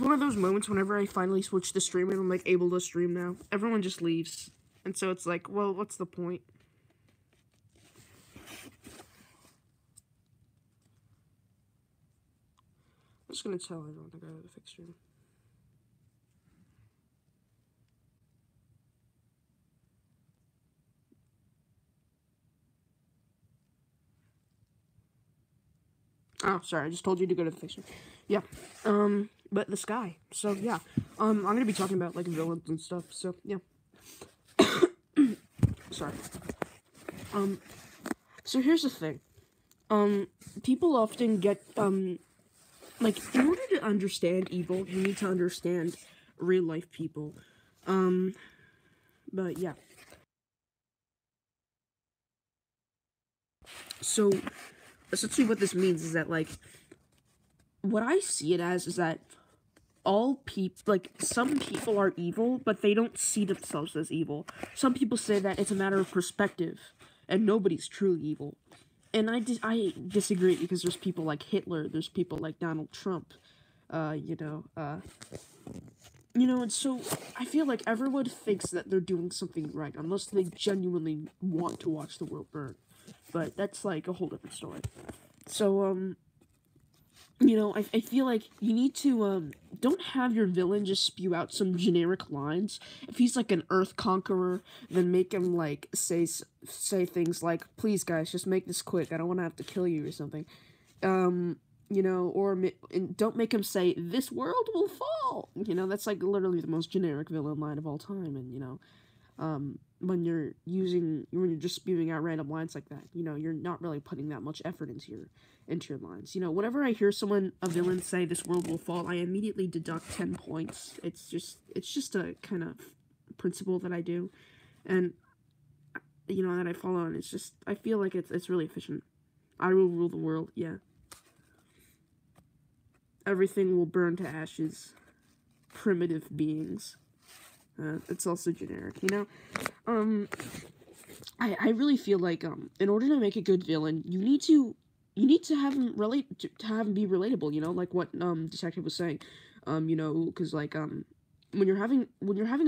one of those moments whenever I finally switch to streaming, I'm, like, able to stream now. Everyone just leaves. And so it's like, well, what's the point? I'm just gonna tell everyone to go to the fixed stream. Oh, sorry, I just told you to go to the fixed stream. Yeah, but the sky. So, yeah, I'm gonna be talking about, like, villains and stuff, so, yeah. Sorry. So here's the thing. People often get, like, in order to understand evil, you need to understand real-life people. But, yeah. So, essentially what this means is that, like, what I see it as is that all people, like, some people are evil, but they don't see themselves as evil. Some people say that it's a matter of perspective, and nobody's truly evil. And I disagree, because there's people like Hitler, there's people like Donald Trump, and so I feel like everyone thinks that they're doing something right, unless they genuinely want to watch the world burn. But that's, like, a whole different story. So, I feel like you need to, don't have your villain just spew out some generic lines. If he's, like, an Earth conqueror, then make him, like, say things like, please, guys, just make this quick, I don't want to have to kill you or something. Or don't make him say, this world will fall! That's, like, literally the most generic villain line of all time, and, when you're just spewing out random lines like that, you're not really putting that much effort into your lines. Whenever I hear a villain say this world will fall, I immediately deduct 10 points. It's just a kind of principle that I do, and, that I follow, and I feel like it's really efficient. I will rule the world, yeah. Everything will burn to ashes. Primitive beings. It's also generic, I really feel like, in order to make a good villain, you need to have him be relatable, like what, Detective was saying, because, like, when you're having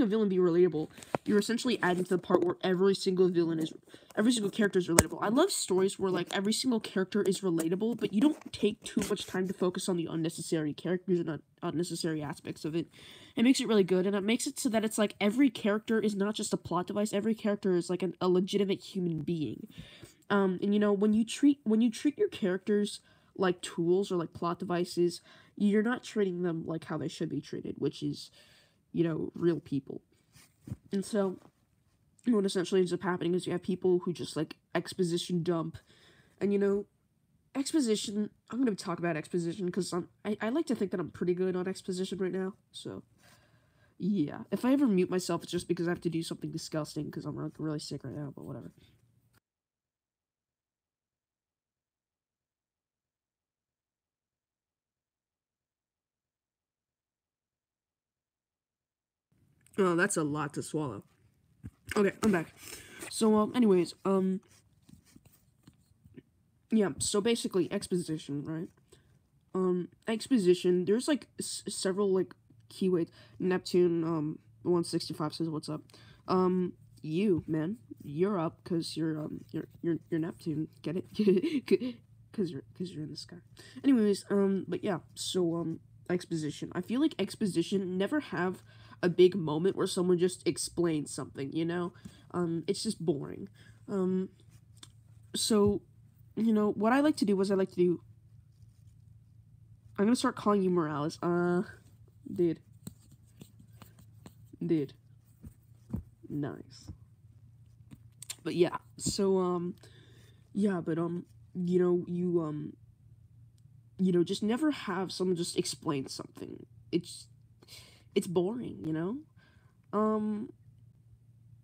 a villain be relatable, you're essentially adding to the part where every single character is relatable. I love stories where, like, every single character is relatable, but you don't take too much time to focus on the unnecessary characters and unnecessary aspects of it. It makes it really good, and it makes it so that it's like every character is not just a plot device. Every character is like a legitimate human being. And when you treat your characters like tools or like plot devices, you're not treating them like how they should be treated, which is, real people. And so, what essentially ends up happening is you have people who just, like, exposition dump. And, exposition, I'm going to talk about exposition, because I like to think that I'm pretty good on exposition right now, so, yeah. If I ever mute myself, it's just because I have to do something disgusting, because I'm, like, really sick right now, but whatever. Oh, that's a lot to swallow. Okay, I'm back. So, anyways, yeah, so basically, exposition, right? Exposition, there's, like, several, like, keywords. Neptune, 165 says, what's up? You, man, you're up, because you're Neptune, get it? Because you're in the sky. Anyways, but yeah, so, exposition. I feel like exposition never have a big moment where someone just explains something, it's just boring. So, what I like to do I'm gonna start calling you Morales. Dude. Nice. But yeah, so, yeah, but, just never have someone just explain something. It's boring,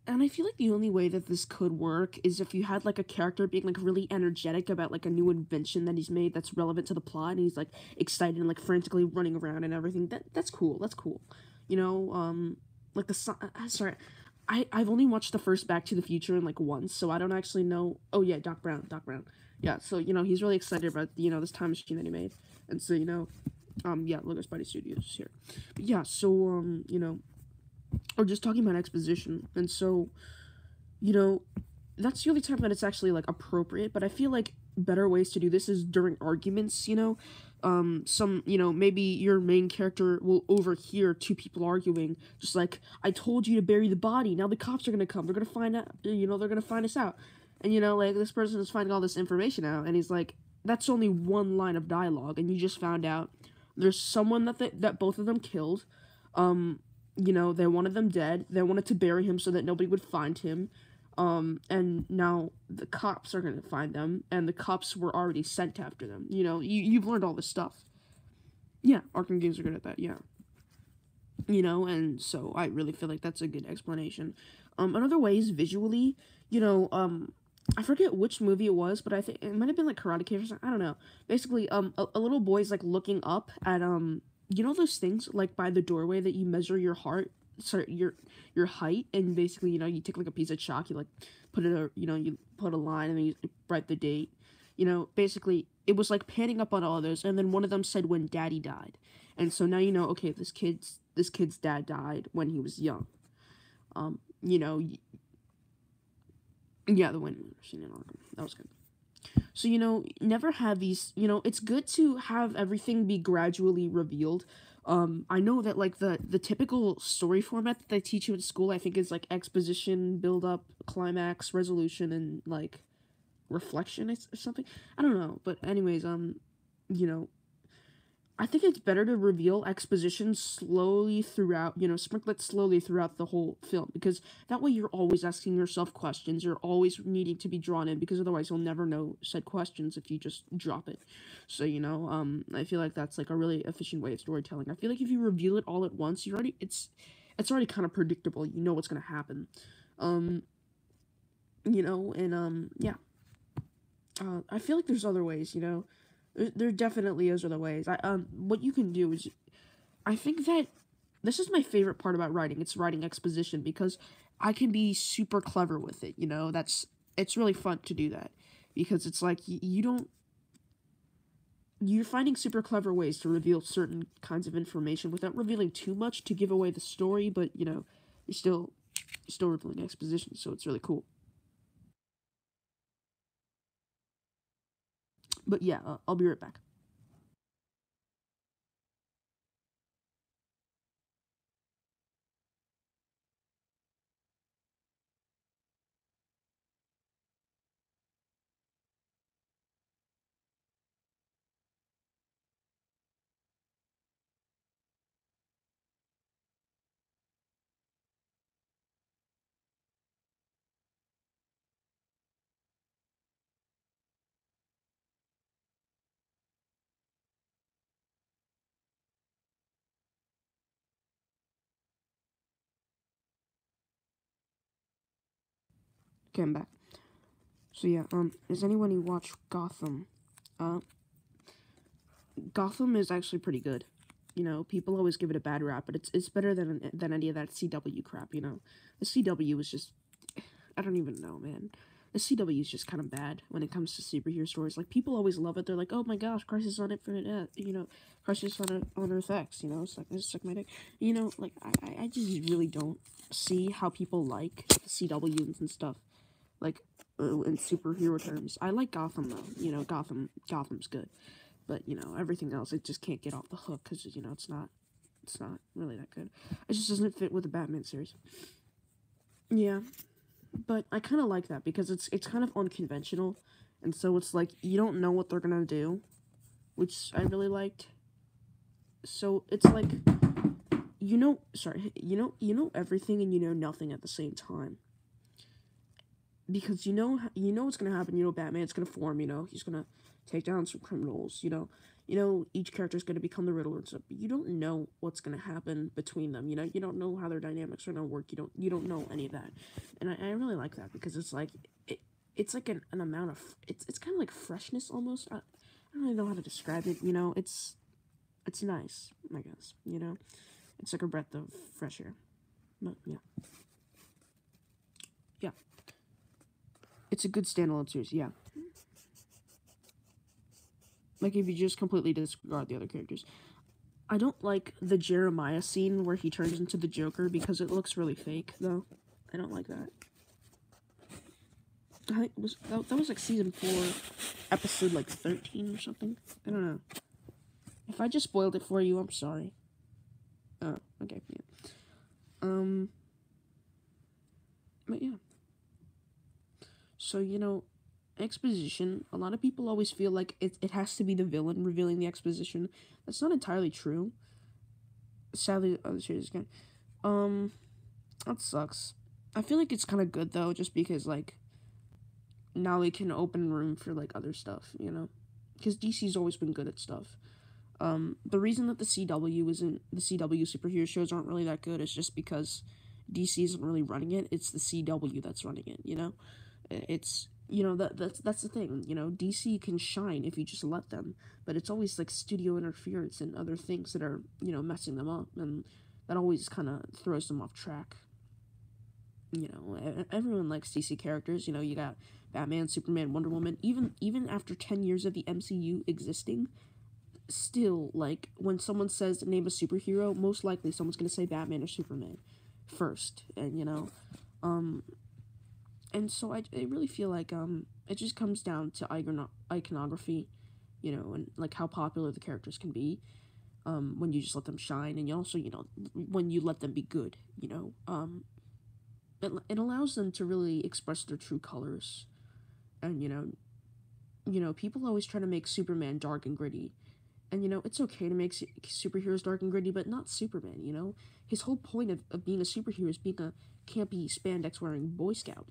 and I feel like the only way that this could work is if you had, like, a character being, like, really energetic about, like, a new invention that he's made that's relevant to the plot, and he's, like, excited and, like, frantically running around and everything. That's cool. Like, sorry, I've only watched the first Back to the Future, like, once, so I don't actually know. Oh, yeah, Doc Brown. Yeah, so, he's really excited about, this time machine that he made. And so, Yeah, Lego Spidey Studios is here. But yeah, so, you know, we're just talking about exposition, and so, you know, that's the only time that it's actually, like, appropriate, but I feel like better ways to do this is during arguments, you know? You know, maybe your main character will overhear two people arguing, just like, I told you to bury the body, now the cops are gonna come, they're gonna find out, you know, they're gonna find us out. And, you know, like, this person is finding all this information out, and he's like, that's only one line of dialogue, and you just found out there's someone that both of them killed, you know, they wanted them dead, they wanted to bury him so that nobody would find him, and now the cops are gonna find them, and the cops were already sent after them. You know, you've learned all this stuff. Yeah, Arkham games are good at that, yeah. You know, and so I really feel like that's a good explanation. Another way is visually, you know, I forget which movie it was, but I think it might have been like Karate Kid or something, I don't know. Basically, a little boy's like looking up at, you know those things, like by the doorway that you measure your heart? Sorry, your height, and basically, you know, you take like a piece of chalk, you like put it, you know, you put a line, and then you write the date. You know, basically, it was like panning up on all of those, and then one of them said when Daddy died, and so now you know, okay, this kid's dad died when he was young. You know, yeah, the Wind Machine in Arkham, that was good. So, you know, never have these, you know, it's good to have everything be gradually revealed. I know that, like, the typical story format that they teach you in school, I think, is, like, exposition, build-up, climax, resolution, and, like, reflection or something. I don't know, but anyways, you know, I think it's better to reveal exposition slowly throughout, you know, sprinkle it slowly throughout the whole film, because that way you're always asking yourself questions, you're always needing to be drawn in, because otherwise you'll never know said questions if you just drop it. So, you know, I feel like that's, like, a really efficient way of storytelling. I feel like if you reveal it all at once, it's already kind of predictable, you know what's gonna happen. You know, and, yeah. I feel like there's other ways, you know? There definitely is other ways. What you can do is, I think that this is my favorite part about writing. It's writing exposition, because I can be super clever with it, you know? It's really fun to do that, because it's like, you're finding super clever ways to reveal certain kinds of information without revealing too much to give away the story, but, you know, you're still revealing exposition, so it's really cool. But yeah, I'll be right back. Okay, I'm back. So yeah, has anyone who watched Gotham? Uh, Gotham is actually pretty good. You know, people always give it a bad rap, but it's better than any of that CW crap. You know, the CW is just, I don't even know, man. The CW is just kind of bad when it comes to superhero stories. Like, people always love it. They're like, oh my gosh, Crisis on Infinite, you know, Crisis on Earth X. You know, it's like my dick. You know, like, I just really don't see how people like the CWs and stuff. Like, in superhero terms. I like Gotham, though. You know, Gotham's good. But, you know, everything else, it just can't get off the hook, because, you know, it's not really that good. It just doesn't fit with the Batman series. Yeah, but I kind of like that, because it's kind of unconventional, and so it's like, you don't know what they're gonna do, which I really liked. So, it's like, you know everything, and you know nothing at the same time. Because you know what's gonna happen. You know, Batman's gonna form. You know, he's gonna take down some criminals. You know each character's gonna become the Riddler and stuff. But you don't know what's gonna happen between them. You know, you don't know how their dynamics are gonna work. You don't know any of that, and I really like that, because it's like it's like an amount of it's kind of like freshness almost. I don't really know how to describe it. You know, it's nice, I guess. You know, it's like a breath of fresh air. But yeah. Yeah. It's a good standalone series, yeah. Like, if you just completely disregard the other characters. I don't like the Jeremiah scene where he turns into the Joker because it looks really fake, though. I don't like that. I think that was like season 4, episode like 13 or something. I don't know. If I just spoiled it for you, I'm sorry. Oh, okay, yeah. But yeah. So, you know, exposition, a lot of people always feel like it has to be the villain revealing the exposition. That's not entirely true. Sadly, oh, series again. That sucks. I feel like it's kind of good, though, just because, like, now we can open room for, like, other stuff, you know? Because DC's always been good at stuff. The reason that the CW superhero shows aren't really that good is just because DC isn't really running it. It's the CW that's running it, you know? It's, you know, that's the thing, you know? DC can shine if you just let them, but it's always, like, studio interference and other things that are, you know, messing them up, and that always kind of throws them off track. You know, everyone likes DC characters. You know, you got Batman, Superman, Wonder Woman. Even after 10 years of the MCU existing, still, like, when someone says name a superhero, most likely someone's gonna say Batman or Superman first. And, you know, and so I really feel like, it just comes down to iconography, you know, and, like, how popular the characters can be, when you just let them shine, and you also, you know, when you let them be good, you know, it allows them to really express their true colors. And, you know, people always try to make Superman dark and gritty. And, you know, it's okay to make superheroes dark and gritty, but not Superman, you know? His whole point of being a superhero is being a campy, spandex-wearing Boy Scout.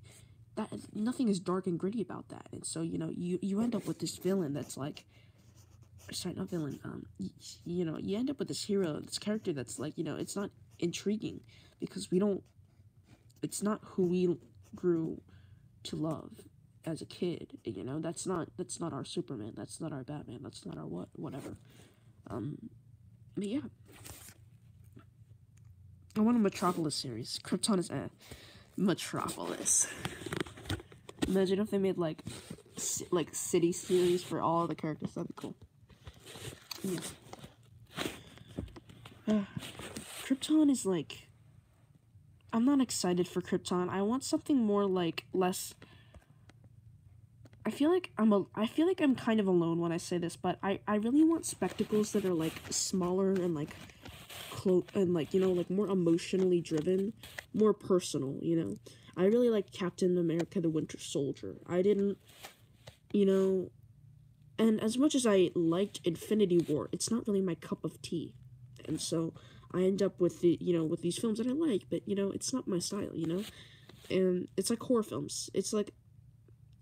Nothing is dark and gritty about that. And so, you know, you end up with this villain that's, like... Sorry, not villain. You know, you end up with this hero, this character that's, like, you know, it's not intriguing. Because we don't... It's not who we grew to love as a kid, you know. That's not our Superman. That's not our Batman. That's not our whatever. But yeah, I want a Metropolis series. Krypton is Metropolis. Imagine if they made like city series for all the characters. That'd be cool. Yeah. Krypton is like. I'm not excited for Krypton. I want something more, like, less... I feel like I'm kind of alone when I say this, but I really want spectacles that are, like, smaller and, like, you know, like, more emotionally driven, more personal, you know? I really like Captain America the Winter Soldier. I didn't, you know... And as much as I liked Infinity War, it's not really my cup of tea. And so... I end up with with these films that I like, but, you know, it's not my style, you know? And it's like horror films. It's like,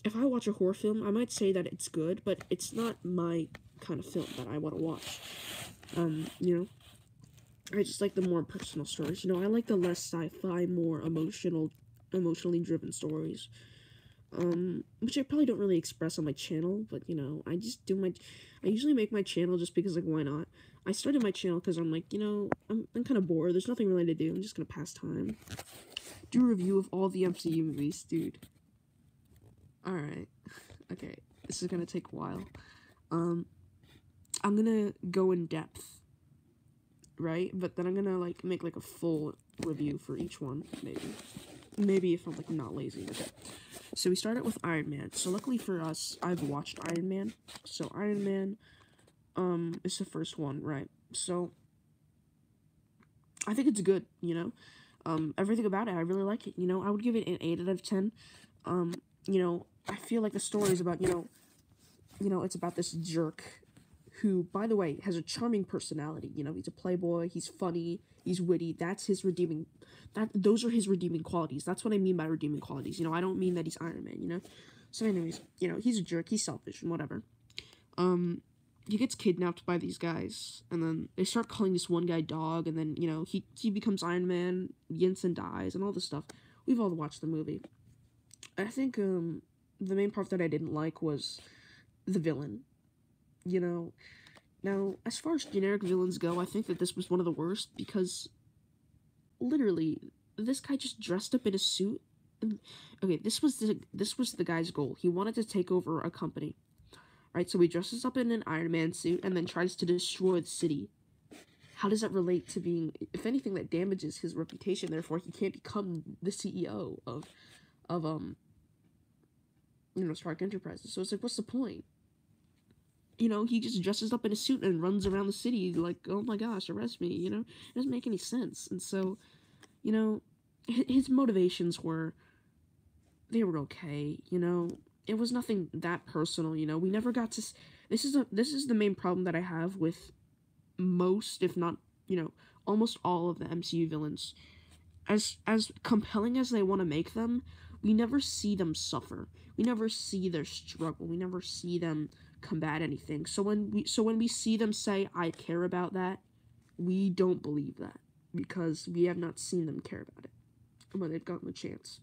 if I watch a horror film, I might say that it's good, but it's not my kind of film that I want to watch. You know? I just like the more personal stories, you know? I like the less sci-fi, more emotionally driven stories. Which I probably don't really express on my channel, but, you know, I usually make my channel just because, like, why not? I started my channel because I'm like, you know, I'm kind of bored. There's nothing really to do. I'm just gonna pass time. Do a review of all the MCU movies, dude. Alright. Okay. This is gonna take a while. I'm gonna go in depth. Right? But then I'm gonna, like, make, like, a full review for each one, maybe. Maybe if I'm, like, not lazy. Okay. So we started with Iron Man. So luckily for us, I've watched Iron Man. So Iron Man... it's the first one, right? So, I think it's good, you know? Everything about it, I really like it, you know? I would give it an 8 out of 10. You know, I feel like the story is about, you know, it's about this jerk who, by the way, has a charming personality, you know? He's a playboy, he's funny, he's witty, those are his redeeming qualities. That's what I mean by redeeming qualities, you know? I don't mean that he's Iron Man, you know? So anyways, you know, he's a jerk, he's selfish, and whatever. He gets kidnapped by these guys, and then they start calling this one guy Dog, and then, you know, he becomes Iron Man, Yinsen dies, and all this stuff. We've all watched the movie. I think, the main part that I didn't like was the villain. You know, now, as far as generic villains go, I think that this was one of the worst, because, literally, this guy just dressed up in a suit. Okay, this was the guy's goal. He wanted to take over a company. Right, so he dresses up in an Iron Man suit and then tries to destroy the city. how does that relate to being, if anything, that damages his reputation, therefore he can't become the CEO of Stark Enterprises. So it's like, what's the point? He just dresses up in a suit and runs around the city like, oh my gosh, arrest me, It doesn't make any sense. And so, his motivations were, they were okay, It was nothing that personal, We never got to, this is the main problem that I have with most, if not, almost all of the MCU villains. As compelling as they want to make them, we never see them suffer. We never see their struggle. We never see them combat anything. So when we see them say, I care about that, we don't believe that, because we have not seen them care about it when they've gotten the chance.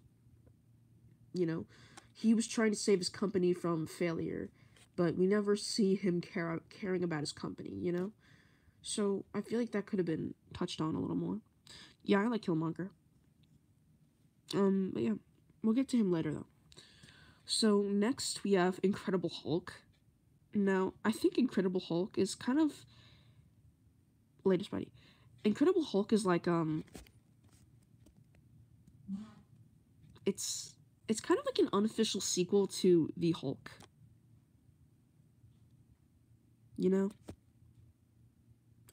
He was trying to save his company from failure, but we never see him caring about his company, So I feel like that could have been touched on a little more. Yeah, I like Killmonger. But yeah, we'll get to him later, though. So next we have Incredible Hulk. Now, I think Incredible Hulk is kind of... Latest buddy. Incredible Hulk is like, It's kind of like an unofficial sequel to The Hulk.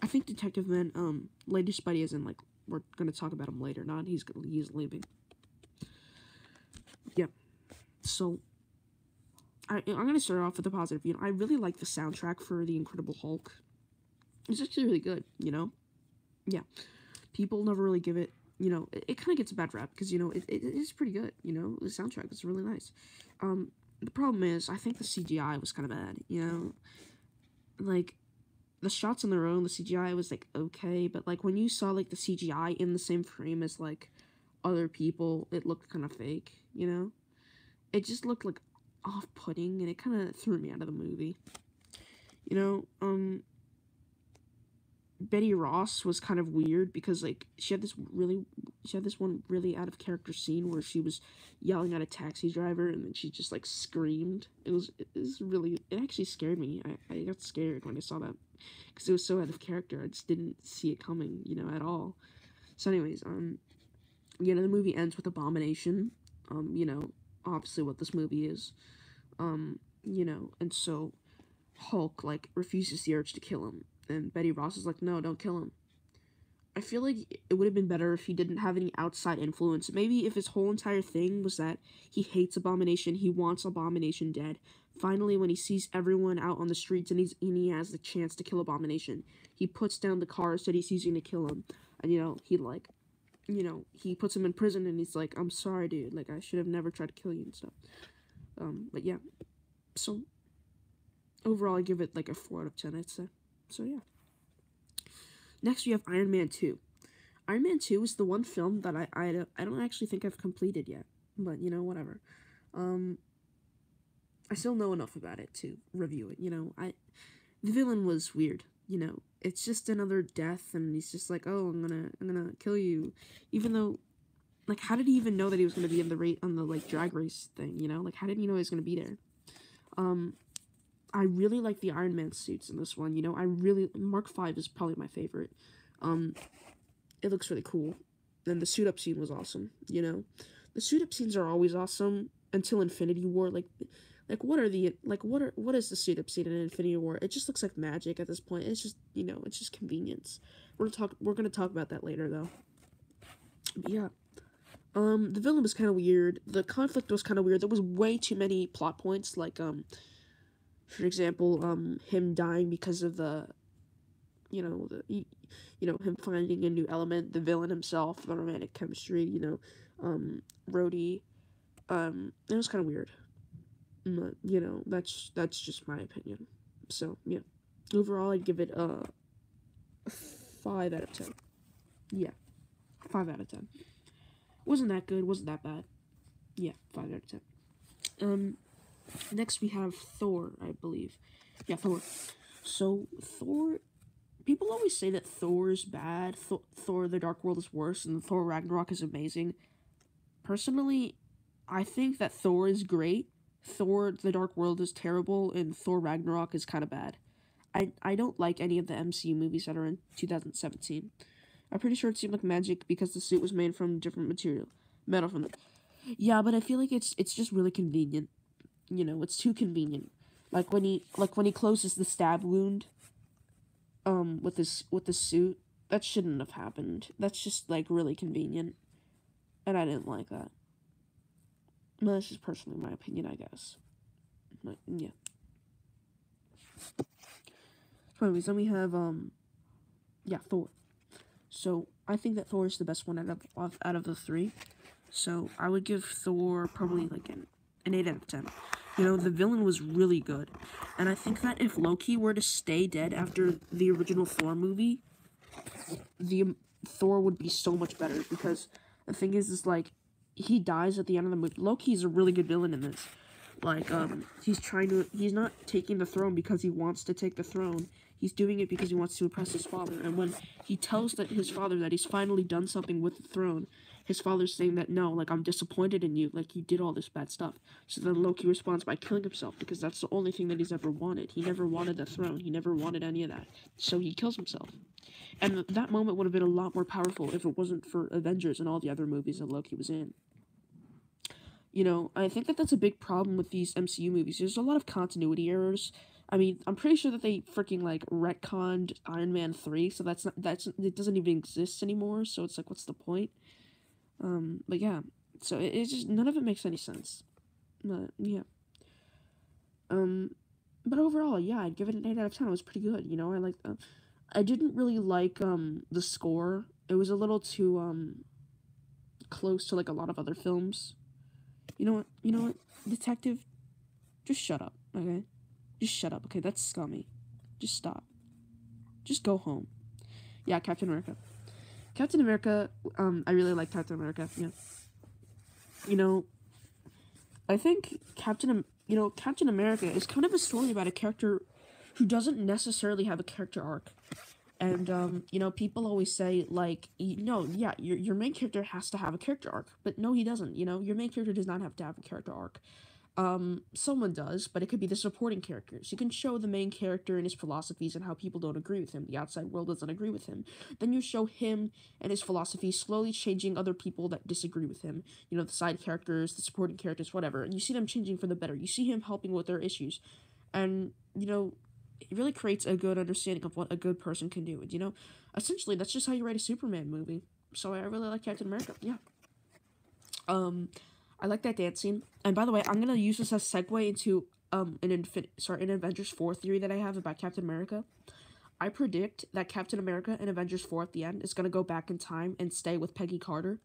I think Detective Man, Lady Spidey is in, like, we're gonna talk about him later, not he's leaving. Yeah. So, I'm gonna start off with a positive. I really like the soundtrack for The Incredible Hulk. It's actually really good, Yeah. People never really give it, it kind of gets a bad rap, because, it is pretty good, the soundtrack is really nice. The problem is, I think the CGI was kind of bad, like, the shots on their own, the CGI was, like, okay, but, like, when you saw, like, the CGI in the same frame as, like, other people, it looked kind of fake, It just looked, like, off-putting, and it kind of threw me out of the movie. Betty Ross was kind of weird, because, like, she had this one really out-of-character scene where she was yelling at a taxi driver, and then she just, like, screamed. It actually scared me. I got scared when I saw that, because it was so out of character. I just didn't see it coming, at all. So anyways, the movie ends with Abomination, obviously what this movie is, and so Hulk, like, refuses the urge to kill him, and Betty Ross is like, no, don't kill him. I feel like it would have been better if he didn't have any outside influence. Maybe if his whole entire thing was that he hates Abomination, he wants Abomination dead. Finally, when he sees everyone out on the streets and he has the chance to kill Abomination, he puts down the cars that he's using to kill him, and, he puts him in prison, and he's like, I'm sorry, dude, like, I should have never tried to kill you and stuff. But yeah, so overall, I give it, like, a 4 out of 10, I'd say. So, yeah. Next, we have Iron Man 2. Iron Man 2 is the one film that I don't actually think I've completed yet. But, whatever. I still know enough about it to review it, The villain was weird, It's just another death, and he's just like, oh, I'm gonna kill you. Even though, like, how did he even know that he was gonna be on the like, drag race thing, Like, how did he know he was gonna be there? I really like the Iron Man suits in this one, Mark 5 is probably my favorite. It looks really cool. And the suit-up scene was awesome, The suit-up scenes are always awesome until Infinity War. Like, what is the suit-up scene in Infinity War? It just looks like magic at this point. It's just, it's just convenience. We're gonna talk about that later, though. But yeah. The villain was kind of weird. The conflict was kind of weird. There was way too many plot points, like, for example, him dying because of the, him finding a new element, the villain himself, the romantic chemistry, Rhodey. It was kind of weird. But, that's just my opinion. So, yeah. Overall, I'd give it a 5 out of 10. Yeah, 5 out of 10. Wasn't that good, wasn't that bad. Yeah, 5 out of 10. Next we have Thor, I believe. Yeah, Thor. So, Thor, people always say that Thor is bad, Thor the Dark World is worse, and Thor Ragnarok is amazing. Personally, I think that Thor is great, Thor the Dark World is terrible, and Thor Ragnarok is kind of bad. I don't like any of the MCU movies that are in 2017. I'm pretty sure it seemed like magic because the suit was made from different metal from the. Yeah, but I feel like it's just really convenient. You know, it's too convenient. Like when he closes the stab wound, with the suit, that shouldn't have happened. That's just like really convenient, and I didn't like that. Well, that's just personally my opinion, I guess. But, yeah. So anyways, then we have yeah, Thor. So I think that Thor is the best one out of the three. So I would give Thor probably like an 8 out of 10. You know, the villain was really good. And I think that if Loki were to stay dead after the original Thor movie, the Thor would be so much better. Because the thing is like, he dies at the end of the movie. Loki's a really good villain in this. Like, he's not taking the throne because he wants to take the throne. He's doing it because he wants to impress his father. And when he tells his father that he's finally done something with the throne, his father's saying that, no, like, I'm disappointed in you. Like, you did all this bad stuff. So then Loki responds by killing himself because that's the only thing that he's ever wanted. He never wanted the throne. He never wanted any of that. So he kills himself. And that moment would have been a lot more powerful if it wasn't for Avengers and all the other movies that Loki was in. You know, I think that that's a big problem with these MCU movies. There's a lot of continuity errors. I mean, I'm pretty sure that they freaking, like, retconned Iron Man 3, so it doesn't even exist anymore, so it's like, what's the point? But yeah, so it's just, none of it makes any sense. But, yeah. But overall, yeah, I'd give it an 8 out of 10. It was pretty good, you know, I didn't really like, the score. It was a little too, close to, like, a lot of other films. You know what, detective? Just shut up, okay? Just shut up, okay? That's scummy. Just stop. Just go home. Yeah, Captain America. Captain America, I really like Captain America, yeah. You know, I think Captain America is kind of a story about a character who doesn't necessarily have a character arc. And, you know, people always say, like, yeah, your main character has to have a character arc. But no, he doesn't, you know? Your main character does not have to have a character arc. Someone does, but it could be the supporting characters. You can show the main character and his philosophies and how people don't agree with him. The outside world doesn't agree with him. Then you show him and his philosophies slowly changing other people that disagree with him. You know, the side characters, the supporting characters, whatever. And you see them changing for the better. You see him helping with their issues. And, you know, it really creates a good understanding of what a good person can do. And, you know, essentially, that's just how you write a Superman movie. So I really like Captain America. Yeah. I like that dance scene. And by the way, I'm gonna use this as a segue into an Avengers 4 theory that I have about Captain America. I predict that Captain America in Avengers 4 at the end is gonna go back in time and stay with Peggy Carter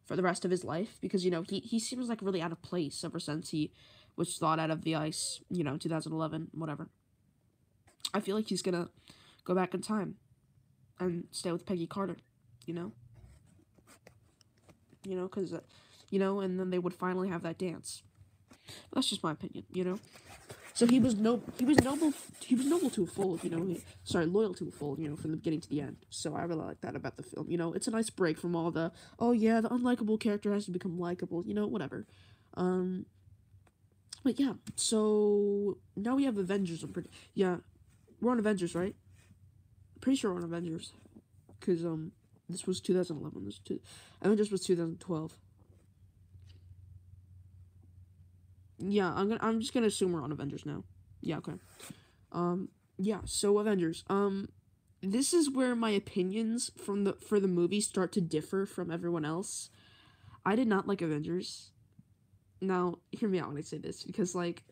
for the rest of his life, because, you know, he seems like really out of place ever since he was thawed out of the ice, you know, 2011, whatever. I feel like he's gonna go back in time and stay with Peggy Carter, you know? You know, because, you know, and then they would finally have that dance. But that's just my opinion, you know? So he was noble to a fault, you know? Loyal to a fault, you know, from the beginning to the end. So I really like that about the film, you know? It's a nice break from all the, oh yeah, the unlikable character has to become likable, you know, whatever. But yeah, so now we have Avengers. Yeah, we're on Avengers, right? Pretty sure we're on Avengers, because this was 2011. Avengers was 2012. Yeah, I'm just gonna assume we're on Avengers now. Yeah, okay. Yeah, so Avengers. This is where my opinions for the movie start to differ from everyone else. I did not like Avengers. Now, hear me out when I say this, because, like,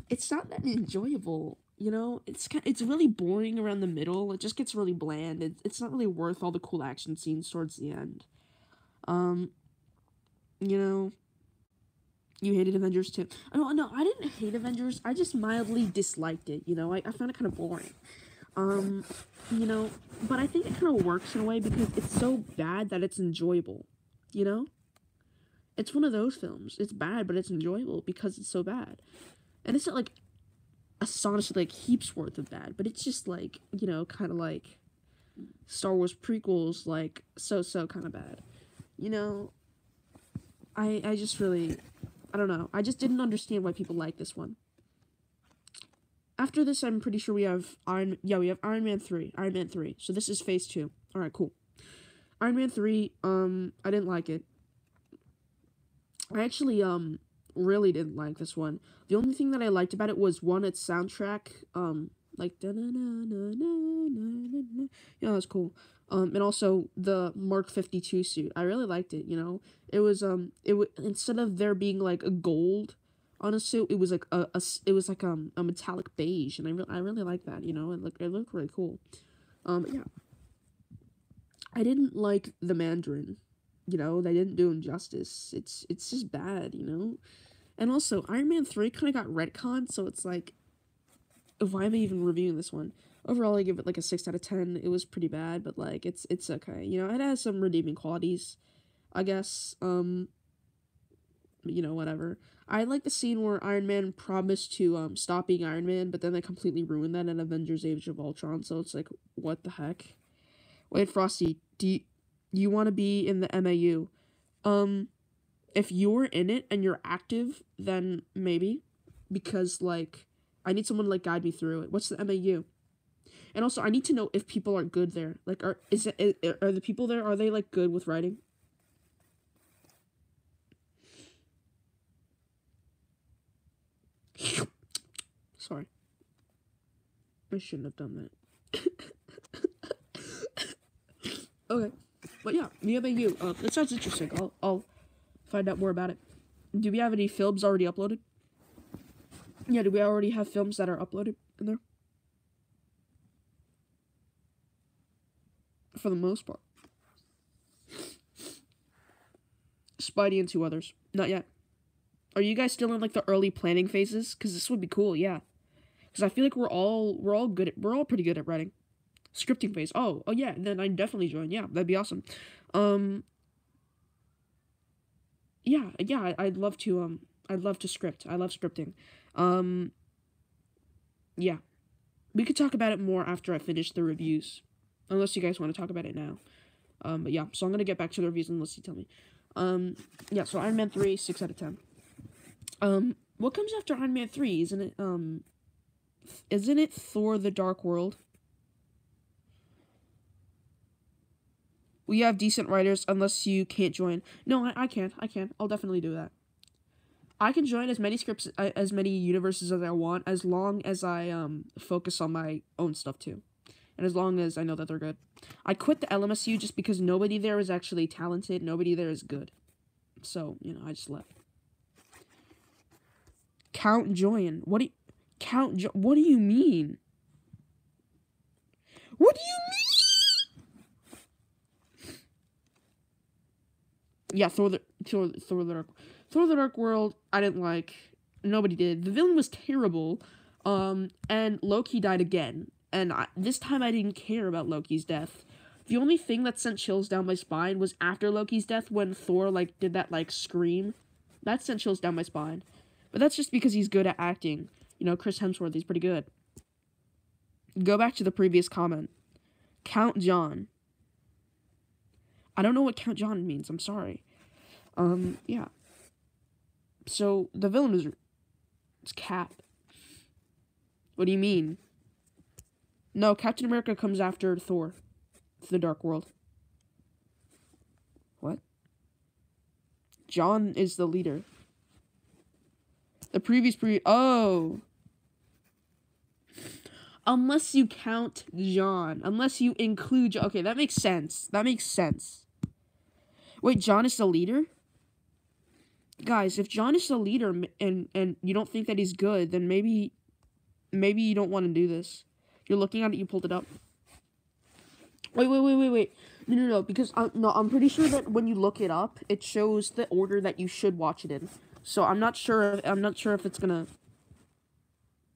it's not that enjoyable, you know? It's really boring around the middle. It just gets really bland. It's not really worth all the cool action scenes towards the end. You know, you hated Avengers too. No, I didn't hate Avengers. I just mildly disliked it, you know? I found it kind of boring. You know, but I think it kind of works in a way because it's so bad that it's enjoyable, you know? It's one of those films. It's bad, but it's enjoyable because it's so bad. And it's not, like, astonishingly, like, heaps worth of bad, but it's just, like, you know, kind of like Star Wars prequels, like, so kind of bad. You know, I just really, I don't know. I just didn't understand why people like this one. After this, I'm pretty sure we have we have Iron Man 3. Iron Man 3. So this is phase 2. Alright, cool. Iron Man 3, I didn't like it. I actually, really didn't like this one. The only thing that I liked about it was, one, its soundtrack, like, yeah, that's cool. And also the Mark 52 suit. I really liked it, you know? It was, instead of there being, like, a gold on a suit, it was, like, it was, like, a metallic beige, and I really like that, you know? It looked really cool. Yeah. I didn't like the Mandarin. You know, they didn't do him justice. It's just bad, you know? And also, Iron Man 3 kind of got retconned, so it's like, why am I even reviewing this one? Overall, I give it like a 6 out of 10. It was pretty bad, but like, it's okay. You know, it has some redeeming qualities, I guess. You know, whatever. I like the scene where Iron Man promised to stop being Iron Man, but then they completely ruined that in Avengers Age of Ultron, so it's like, what the heck? Wait, Frosty, do you want to be in the MAU? If you're in it and you're active, then maybe. Because, like, I need someone to, like, guide me through it. What's the MAU? And also, I need to know if people are good there. Like, are the people there, are they, like, good with writing? Sorry. I shouldn't have done that. Okay. But yeah, the MAU. That sounds interesting. I'll find out more about it. Do we have any films already uploaded? Yeah, do we already have films that are uploaded in there? For the most part. Spidey and 2 others. Not yet. Are you guys still in, like, the early planning phases? Because this would be cool, yeah. Because I feel like we're all pretty good at writing. Scripting phase. Oh yeah, then I'd definitely join. Yeah, that'd be awesome. Yeah, I'd love to script. I love scripting. Yeah. We could talk about it more after I finish the reviews. Unless you guys want to talk about it now. But yeah, so I'm gonna get back to the reviews unless you tell me. Yeah, so Iron Man 3, 6 out of 10. What comes after Iron Man 3? Isn't it Thor: The Dark World? We have decent writers unless you can't join. No, I can. I'll definitely do that. I can join as many scripts, as many universes as I want, as long as I, focus on my own stuff, too. And as long as I know that they're good. I quit the LMSU just because nobody there is actually talented. Nobody there is good. So, you know, I just left. Count join. What do you mean? What do you mean? Yeah, Thor the Dark World, I didn't like. Nobody did. The villain was terrible. And Loki died again. And this time I didn't care about Loki's death. The only thing that sent chills down my spine was after Loki's death when Thor, like, did that, like, scream. That sent chills down my spine. But that's just because he's good at acting. You know, Chris Hemsworth, he's pretty good. Go back to the previous comment. Count John. I don't know what Count John means, I'm sorry. Yeah. So, the villain it's Cap. What do you mean? No, Captain America comes after Thor. The Dark World. What? John is the leader. The previous oh. Unless you count John. Unless you include okay, that makes sense. Wait, John is the leader? Guys, if John is the leader and you don't think that he's good, then maybe you don't want to do this. You're looking at it, you pulled it up. Wait. No, because I'm pretty sure that when you look it up, it shows the order that you should watch it in. So I'm not sure if it's gonna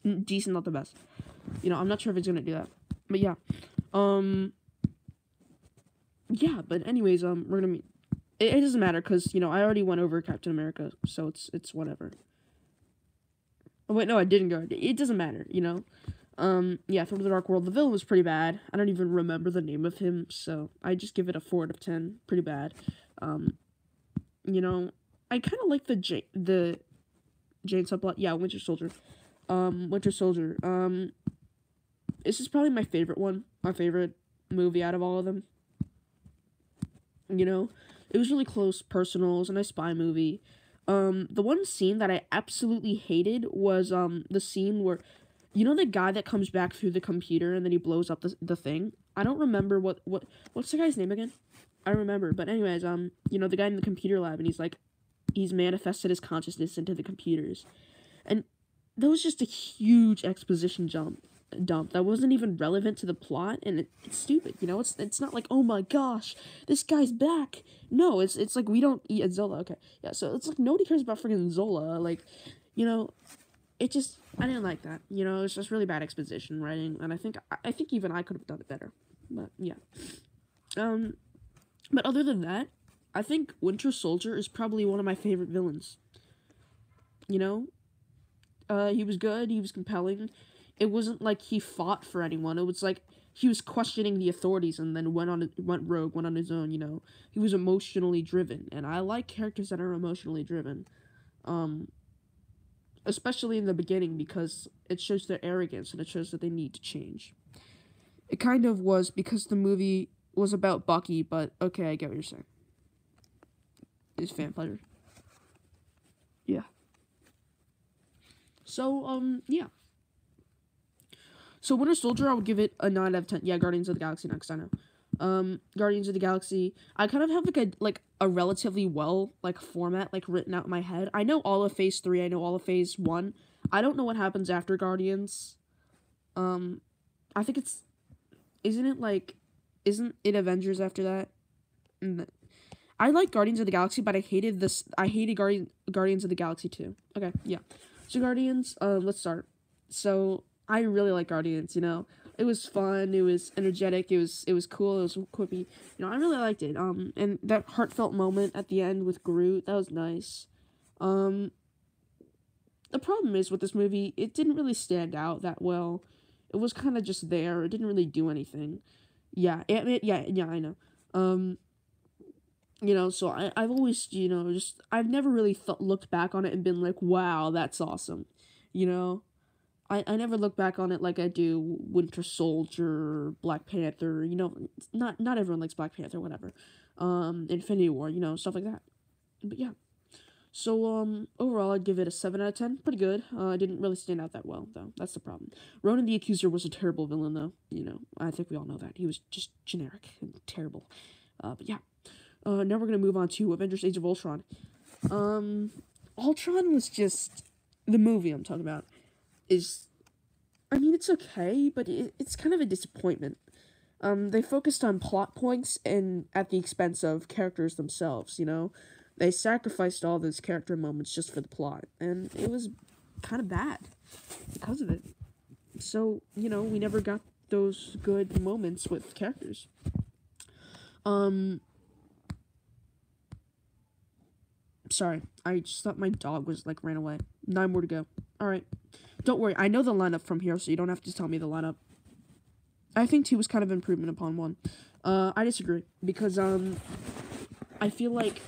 decent, not the best. You know, I'm not sure if it's gonna do that. But yeah. Yeah, but anyways, we're gonna meet. It doesn't matter because, you know, I already went over Captain America, so it's whatever. Oh wait, no, I didn't go. It doesn't matter, you know. Yeah, Thor: The Dark World. The villain was pretty bad. I don't even remember the name of him, so I just give it a 4 out of 10. Pretty bad. You know, I kind of like the Jane subplot. Yeah, Winter Soldier. Winter Soldier. This is probably my favorite one. My favorite movie out of all of them. You know, it was really close, personal. It was a nice spy movie. The one scene that I absolutely hated was the scene where, you know, the guy that comes back through the computer and then he blows up the thing. I don't remember what's the guy's name again? I don't remember, but anyways, you know, the guy in the computer lab, and he's manifested his consciousness into the computers, and that was just a huge exposition dump that wasn't even relevant to the plot, and it's stupid, you know. It's not like, oh my gosh, this guy's back. No, it's like, we don't eat at Zola. Okay, yeah, so it's like nobody cares about freaking Zola. Like, you know, it just, I didn't like that. You know, it's just really bad exposition writing, and I think even I could have done it better. But yeah, but other than that, I think Winter Soldier is probably one of my favorite villains. You know, he was good. He was compelling. It wasn't like he fought for anyone. It was like he was questioning the authorities and then went rogue, went on his own, you know. He was emotionally driven, and I like characters that are emotionally driven. Especially in the beginning, because it shows their arrogance and it shows that they need to change. It kind of was because the movie was about Bucky, but okay, I get what you're saying. It's fan pleasure. Yeah. So, yeah. So, Winter Soldier, I would give it a 9 out of 10. Yeah, Guardians of the Galaxy next, I know. Guardians of the Galaxy, I kind of have, a relatively well, format, written out in my head. I know all of Phase 3, I know all of Phase 1. I don't know what happens after Guardians. I think isn't it Avengers after that? I like Guardians of the Galaxy, but I hated Guardians of the Galaxy 2. Okay, yeah. So Guardians, let's start. So, I really like Guardians, you know. It was fun, it was energetic, it was cool, it was quippy. You know, I really liked it. And that heartfelt moment at the end with Groot, that was nice. The problem is with this movie, it didn't really stand out that well. It was kind of just there. It didn't really do anything. Yeah, I know. You know, so I've always, you know, I've never really looked back on it and been like, wow, that's awesome. You know? I never look back on it like I do Winter Soldier, Black Panther, you know, not everyone likes Black Panther, whatever. Infinity War, you know, stuff like that. But yeah. So, overall, I'd give it a 7 out of 10. Pretty good. It didn't really stand out that well, though. That's the problem. Ronan the Accuser was a terrible villain, though. You know, I think we all know that. He was just generic and terrible. But yeah. Now we're gonna move on to Avengers Age of Ultron. Ultron was just... The movie I'm talking about I mean, it's okay, but it's kind of a disappointment. They focused on plot points and at the expense of characters themselves, you know? They sacrificed all those character moments just for the plot, and it was kind of bad because of it. So, you know, we never got those good moments with characters. Sorry, I just thought my dog was, ran away. 9 more to go. Alright. Don't worry, I know the lineup from here, so you don't have to tell me the lineup. I think 2 was kind of improvement upon 1. I disagree, because, I feel like,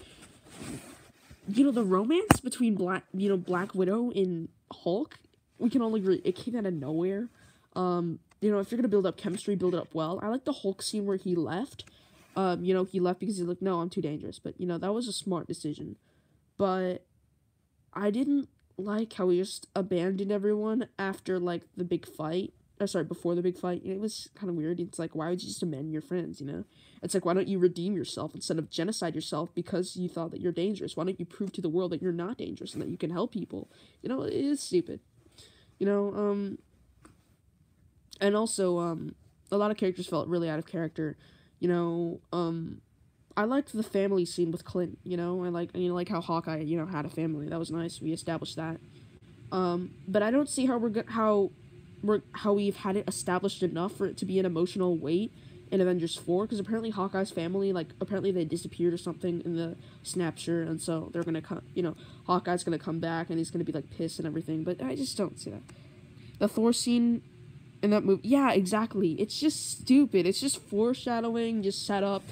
you know, the romance between Black Widow and Hulk, we can all agree, it came out of nowhere. You know, if you're gonna build up chemistry, build it up well. I like the Hulk scene where he left. You know, he left because he's like, no, I'm too dangerous, but, you know, that was a smart decision. But I didn't like how he just abandoned everyone after, the big fight. Before the big fight. It was kind of weird. It's like, why would you just abandon your friends, you know? It's like, why don't you redeem yourself instead of genocide yourself because you thought that you're dangerous? Why don't you prove to the world that you're not dangerous and that you can help people? You know, it is stupid. You know, and also, a lot of characters felt really out of character. You know, I liked the family scene with Clint, you know, and like how Hawkeye, you know, had a family. That was nice. We established that. But I don't see how we've had it established enough for it to be an emotional weight in Avengers 4, because apparently Hawkeye's family, apparently they disappeared or something in the snapshot, and so they're gonna come, you know, Hawkeye's gonna come back, and he's gonna be, pissed and everything, but I just don't see that. The Thor scene in that movie, yeah, exactly, it's just stupid, it's just foreshadowing, just set up.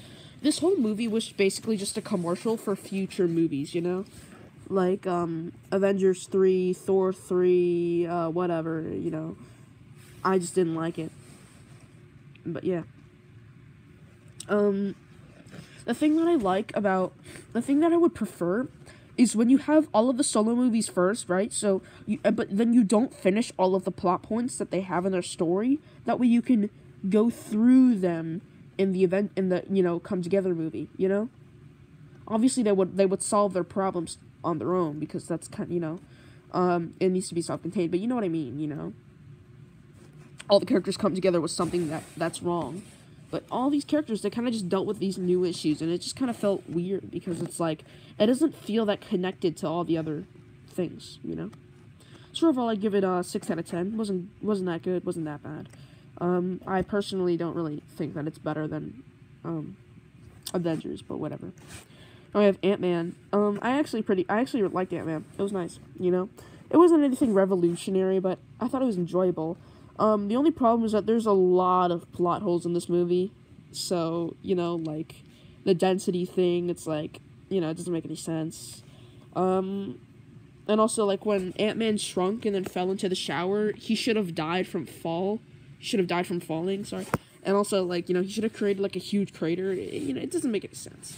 This whole movie was basically just a commercial for future movies, you know? like, Avengers 3, Thor 3, whatever, you know. I just didn't like it. But, yeah. The thing that I would prefer is when you have all of the solo movies first, right? So, but then you don't finish all of the plot points that they have in their story. That way you can go through them in the, you know, Come Together movie, you know? Obviously, they would solve their problems on their own, because that's kind of, you know, it needs to be self-contained, but you know what I mean, you know? All the characters come together with something that's wrong. But all these characters, they kind of just dealt with these new issues, and it just kind of felt weird, because it's like, it doesn't feel that connected to all the other things, you know? So overall, I'd give it a 6 out of 10. Wasn't that good, wasn't that bad. I personally don't really think that it's better than, Avengers, but whatever. Now we have Ant-Man. I actually liked Ant-Man. It was nice, you know? It wasn't anything revolutionary, but I thought it was enjoyable. The only problem is that there's a lot of plot holes in this movie. So, you know, like, the density thing, it's like, you know, it doesn't make any sense. And also, like, when Ant-Man shrunk and then fell into the shower, he should have died from falling, sorry. And also, like, you know, he should have created, like, a huge crater. You know, it doesn't make any sense.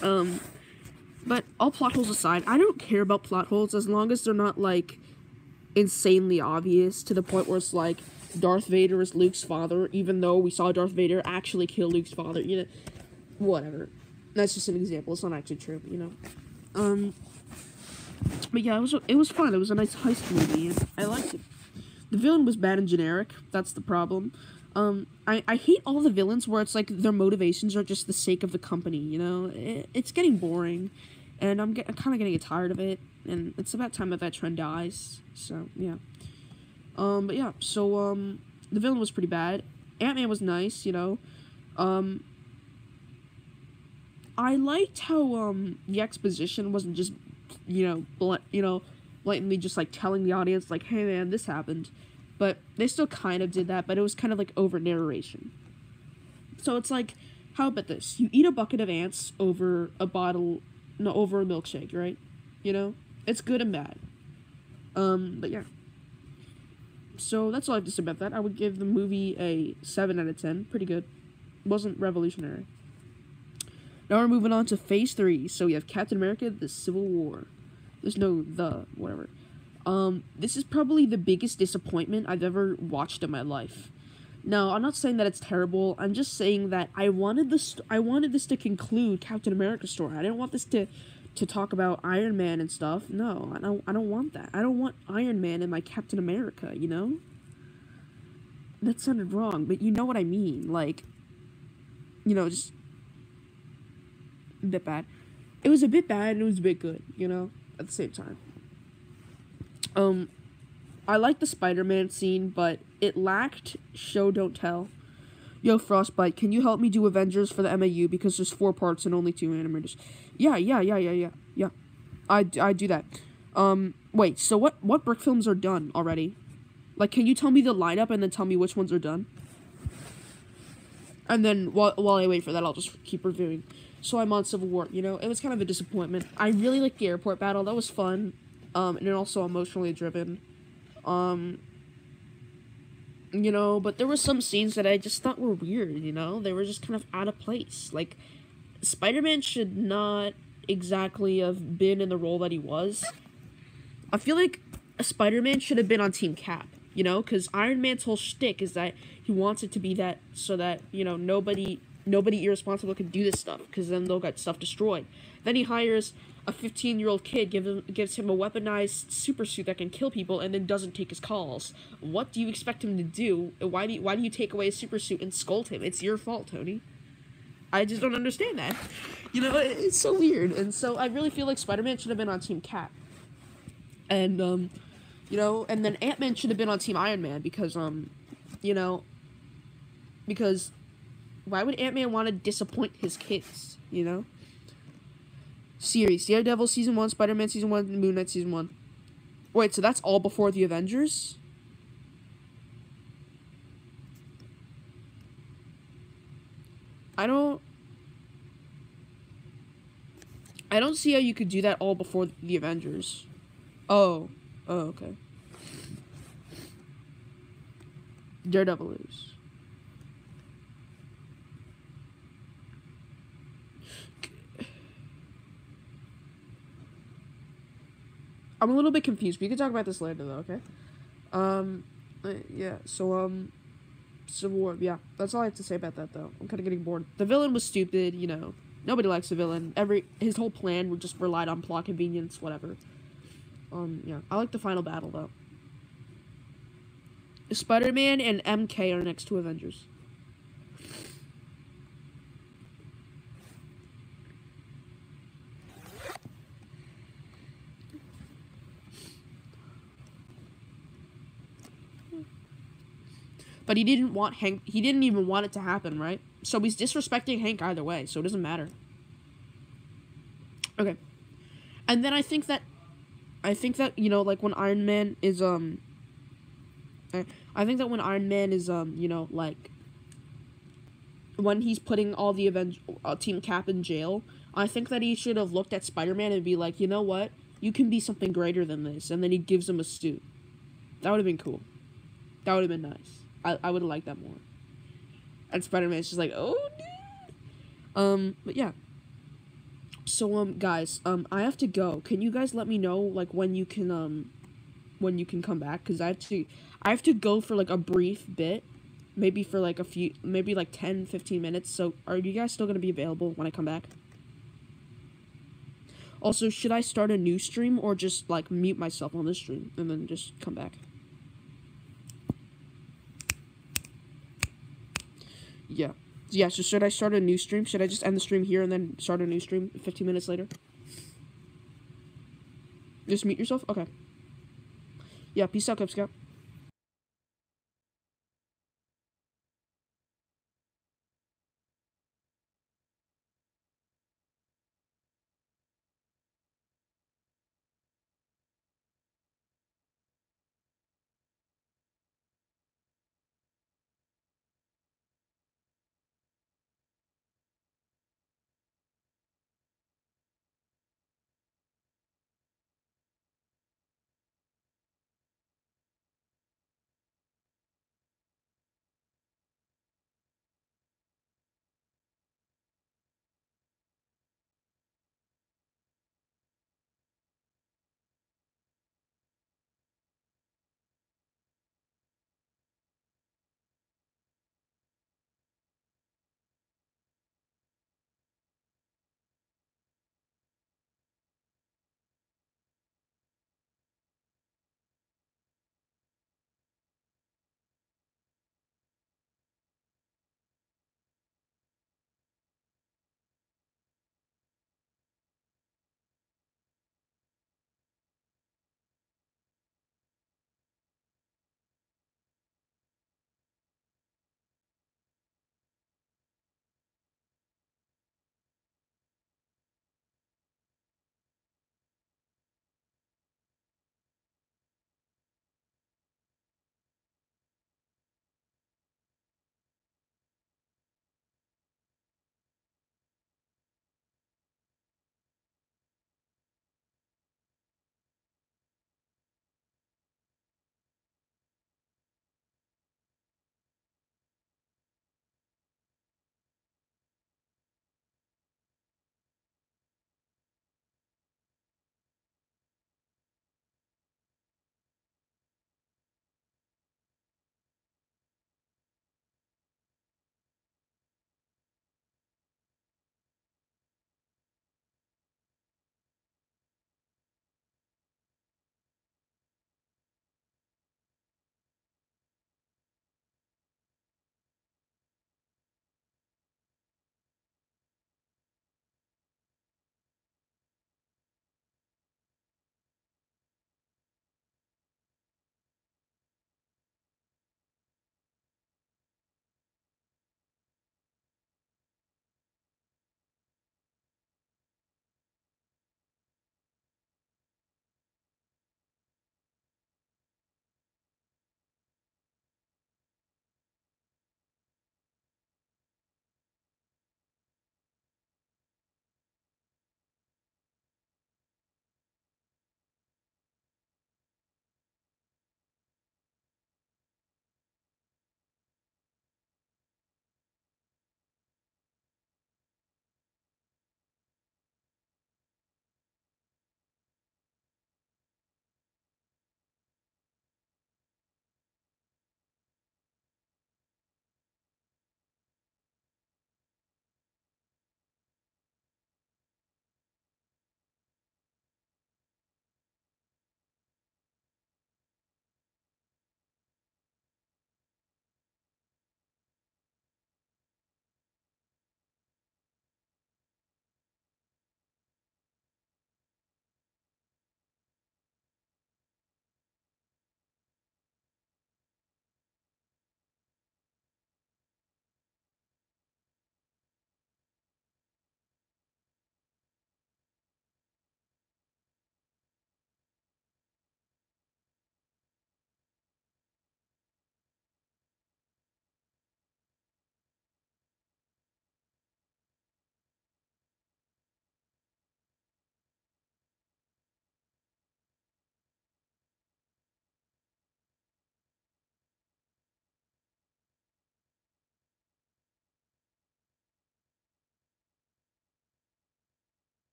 But all plot holes aside, I don't care about plot holes as long as they're not, like, insanely obvious to the point where it's like Darth Vader is Luke's father, even though we saw Darth Vader actually kill Luke's father, you know, whatever. That's just an example. It's not actually true, you know. But yeah, it was fun. It was a nice heist movie, and I liked it. The villain was bad and generic. That's the problem. I hate all the villains where it's like their motivations are just the sake of the company, you know? It's getting boring, and I'm kind of getting tired of it, and it's about time that trend dies, so, yeah. But yeah, so, the villain was pretty bad. Ant-Man was nice, you know? I liked how, the exposition wasn't just, you know, blatantly just, like, telling the audience, like, hey, man, this happened. But they still kind of did that, but it was kind of like over-narration. So it's like, how about this? You eat a bucket of ants over a milkshake, right? You know? It's good and bad. But yeah. So that's all I have to say about that. I would give the movie a 7 out of 10. Pretty good. Wasn't revolutionary. Now we're moving on to Phase 3. So we have Captain America, the Civil War. There's no whatever. This is probably the biggest disappointment I've ever watched in my life. Now, I'm not saying that it's terrible. I'm just saying that I wanted this to conclude Captain America's story. I didn't want this to talk about Iron Man and stuff. No, I don't want that. I don't want Iron Man in my Captain America, you know? That sounded wrong, but you know what I mean. Like, you know, just a bit bad. It was a bit bad and it was a bit good, you know, at the same time. I like the Spider-Man scene, but it lacked show don't tell. Yo, Frostbite, can you help me do Avengers for the MAU, because there's 4 parts and only 2 animators? Yeah. I do that. Wait, so what brick films are done already? Like, can you tell me the lineup and then tell me which ones are done? And then, while I wait for that, I'll just keep reviewing. So I'm on Civil War, you know? It was kind of a disappointment. I really liked the airport battle. That was fun. And also emotionally driven. You know, but there were some scenes that I just thought were weird, you know? They were just kind of out of place. Like, Spider-Man should not exactly have been in the role that he was. I feel like Spider-Man should have been on Team Cap, you know? Because Iron Man's whole shtick is that he wants it to be that so that, you know, nobody irresponsible can do this stuff, because then they'll get stuff destroyed. Then he hires a 15-year-old kid, gives him a weaponized super suit that can kill people, and then doesn't take his calls. What do you expect him to do? Why do you take away his super suit and scold him? It's your fault, Tony. I just don't understand that. You know, it's so weird. And so I really feel like Spider-Man should have been on Team Cap. And, you know, and then Ant-Man should have been on Team Iron Man, because, you know, because why would Ant-Man want to disappoint his kids, you know? Series, Daredevil Season 1, Spider-Man Season 1, Moon Knight Season 1. Wait, so that's all before the Avengers? I I don't see how you could do that all before the Avengers. Oh. Oh, okay. Daredevil is. I'm a little bit confused. We can talk about this later, though, okay? Yeah, so, Civil War, yeah. That's all I have to say about that, though. I'm kind of getting bored. The villain was stupid, you know. Nobody likes the villain. His whole plan just relied on plot convenience, whatever. Yeah. I like the final battle, though. Spider-Man and MK are next to Avengers. But he didn't want Hank. He didn't even want it to happen, right? So he's disrespecting Hank either way. So it doesn't matter. Okay. And then I think that you know, like when Iron Man is I think that when Iron Man is you know, like when he's putting all the Team Cap in jail, I think that he should have looked at Spider-Man and be like, you know what, you can be something greater than this, and then he gives him a suit. That would have been cool. That would have been nice. I would have liked that more. And Spider-Man's just like, oh, dude. But yeah. So, guys, I have to go. Can you guys let me know, like, when you can come back? Because I have to go for, like, a brief bit. Maybe for, like, maybe, like, 10, 15 minutes. So, are you guys still gonna be available when I come back? Also, should I start a new stream or just, like, mute myself on this stream and then just come back? Yeah. Yeah, so should I start a new stream? Should I just end the stream here and then start a new stream 15 minutes later? Just mute yourself? Okay. Yeah, peace out, Cub Scout.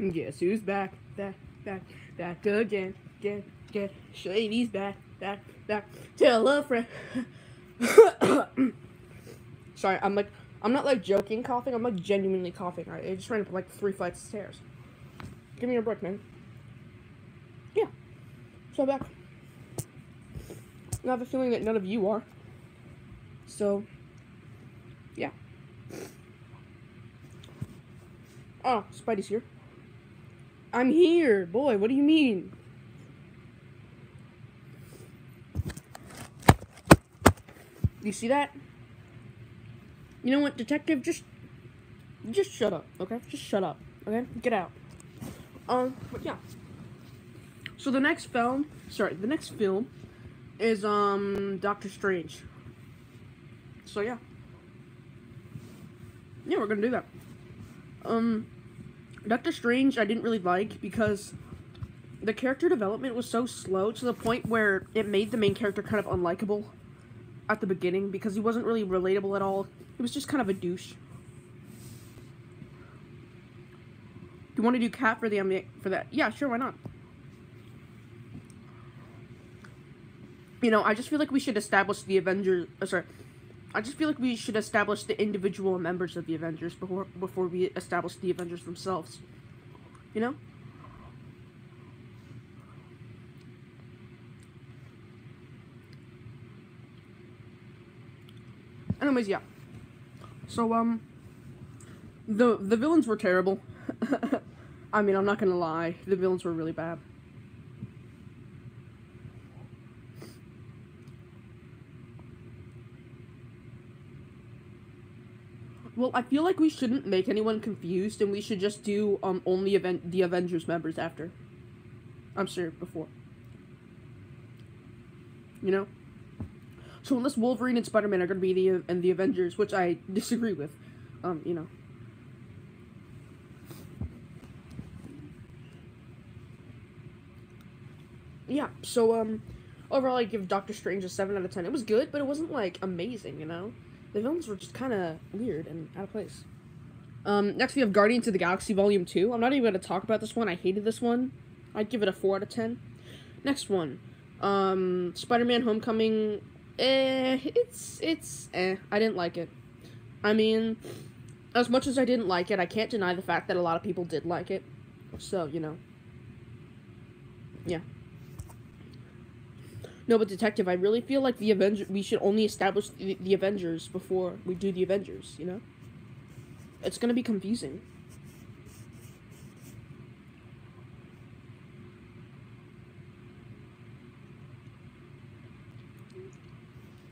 Guess who's back, back again, again. Shady's back. Tell a friend. Sorry, I'm not like joking coughing. I'm like genuinely coughing. I just ran up like 3 flights of stairs. Give me a break, man. Yeah. So I'm back. I have a feeling that none of you are. So, yeah. Oh, Spidey's here. I'm here, boy. What do you mean? You see that? You know what, detective? Just shut up, okay? Just shut up, okay? Get out. But yeah. So the next film is Doctor Strange. So yeah. Yeah, we're gonna do that. Doctor Strange I didn't really like because the character development was so slow to the point where it made the main character kind of unlikable at the beginning because he wasn't really relatable at all. He was just kind of a douche. Do you want to do Cat for that? Yeah, sure, why not? You know, I just feel like we should establish the Avengers. I just feel like we should establish the individual members of the Avengers before we establish the Avengers themselves. You know? Anyways, yeah. So, the villains were terrible. I mean, I'm not gonna lie. The villains were really bad. Well, I feel like we shouldn't make anyone confused, and we should just do, only the Avengers members after. I'm sorry, before. You know? So unless Wolverine and Spider-Man are gonna be the Avengers, which I disagree with, you know. Yeah, so, overall I give Doctor Strange a 7 out of 10. It was good, but it wasn't, like, amazing, you know? The villains were just kind of weird and out of place. Next we have Guardians of the Galaxy Volume 2. I'm not even going to talk about this one. I hated this one. I'd give it a 4 out of 10. Next one. Spider-Man Homecoming. It's I didn't like it. I mean, as much as I didn't like it, I can't deny the fact that a lot of people did like it. So, you know. Yeah. No, but Detective, I really feel like we should only establish the Avengers before we do the Avengers, you know? It's gonna be confusing.